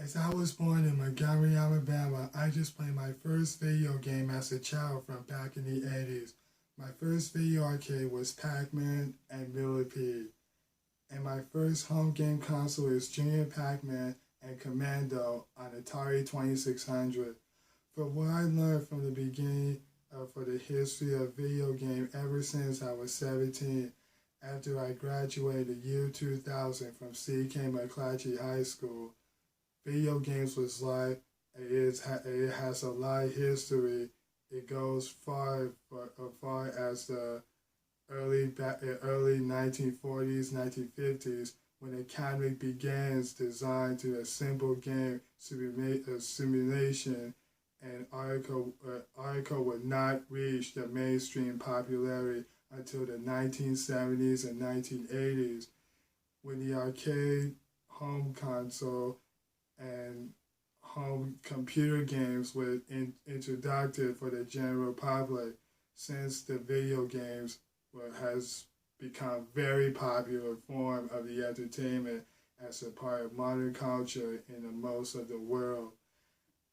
As I was born in Montgomery, Alabama, I just played my first video game as a child from back in the 80s. My first video arcade was Pac-Man and Millipede. And my first home game console is Junior Pac-Man and Commando on Atari 2600. From what I learned from the beginning for the history of video game ever since I was 17, after I graduated the year 2000 from C.K. McClatchy High School, video games was life. It has a lot of history. It goes far as the early 1940s, 1950s, when a comic begins designed to a simple game simulation, and article would not reach the mainstream popularity until the 1970s and 1980s, when the arcade, home console, and home computer games were introduced for the general public. Since the video games has become very popular form of the entertainment as a part of modern culture in most of the world.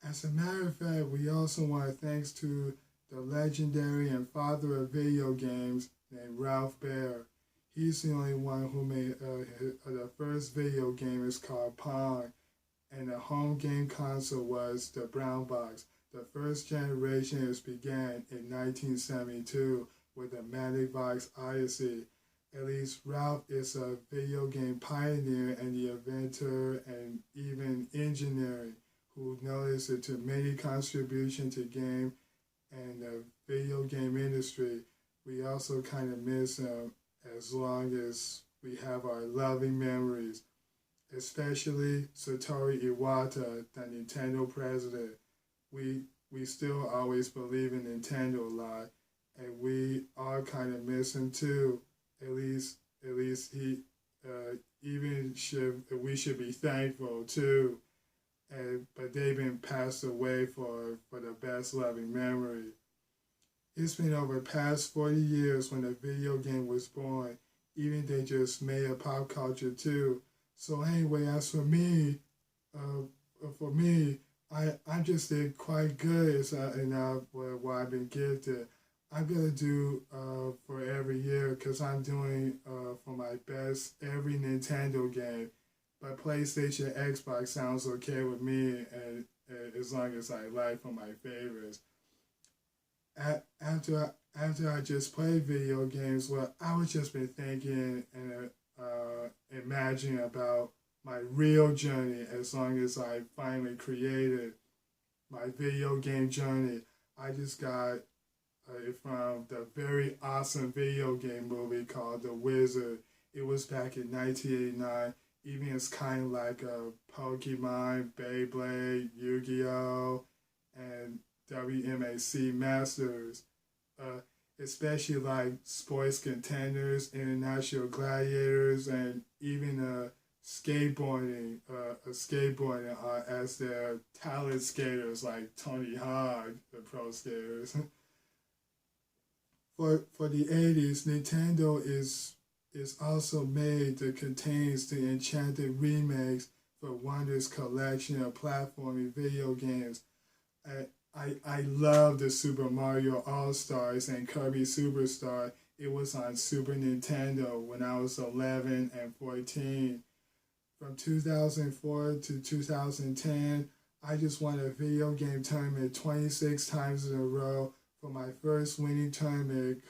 As a matter of fact, we also want to thanks to the legendary and father of video games named Ralph Baer. He's the only one who made the first video game is called Pong, and the home game console was the brown box. The first generation began in 1972 with the Manic Odyssey. At least Ralph is a video game pioneer and the inventor and even engineer who noticed to many contributions to game and the video game industry. We also kind of miss him as long as we have our loving memories, especially Satoru Iwata, the Nintendo president. We still always believe in Nintendo a lot, and we all kind of miss him too. At least he we should be thankful too. But they've been passed away for the best loving memory. It's been over past 40 years when the video game was born. Even they just made a pop culture too. So anyway, as for me, I just did quite good in what I've been gifted. I'm gonna do for every year because I'm doing for my best every Nintendo game. But PlayStation, Xbox sounds okay with me, and as long as I like for my favorites. After I just played video games, well, I was just been thinking and imagining about my real journey. As long as I finally created my video game journey, I just got from the very awesome video game movie called The Wizard. It was back in 1989. Even it's kind of like a Pokemon, Beyblade, Yu-Gi-Oh, and WMAC Masters. Especially like Sports Contenders, International Gladiators, and even skateboarding as their talent skaters like Tony Hawk, the pro skaters. For the 80s, Nintendo is also made that contains the Enchanted remakes for Wonder's collection of platforming video games. I love the Super Mario All-Stars and Kirby Superstar. It was on Super Nintendo when I was 11 and 14. From 2004 to 2010, I just won a video game tournament 26 times in a row for my first winning tournament.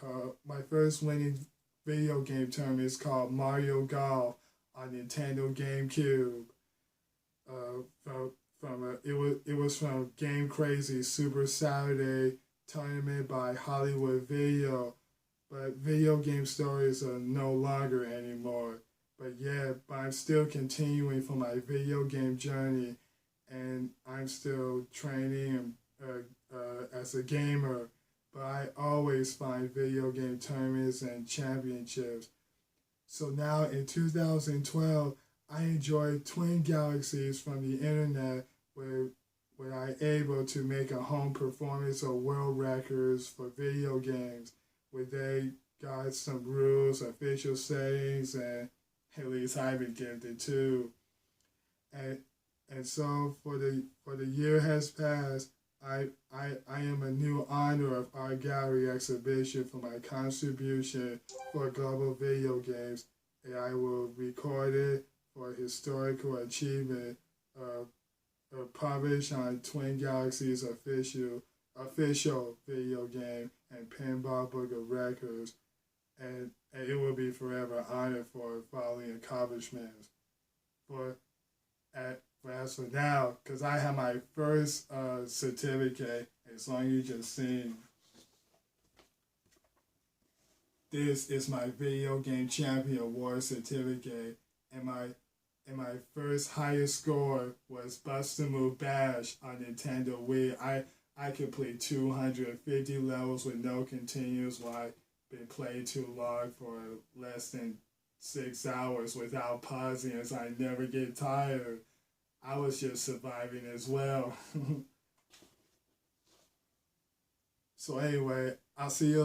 My first winning video game tournament is called Mario Golf on Nintendo GameCube. It was from Game Crazy Super Saturday tournament by Hollywood Video, but video game stories are no longer anymore. But I'm still continuing for my video game journey, and I'm still training as a gamer. But I always find video game tournaments and championships. So now in 2012, I enjoyed Twin Galaxies from the internet where I able to make a home performance of world records for video games, where they got some rules, official settings, and at least I've been gifted too. And And so for the year has passed, I am a new honor of Art Gallery exhibition for my contribution for global video games, and I will record it for historical achievement published on Twin Galaxies official video game and Pinball Book of Records, and it will be forever honored for following accomplishments. For as for now, because I have my first certificate, as long as you just seen, this is my video game champion award certificate, and my first highest score was Bust a Move Bash on Nintendo Wii. I complete 250 levels with no continues while I've been playing too long for less than 6 hours without pausing, as I never get tired. I was just surviving as well. So anyway, I'll see you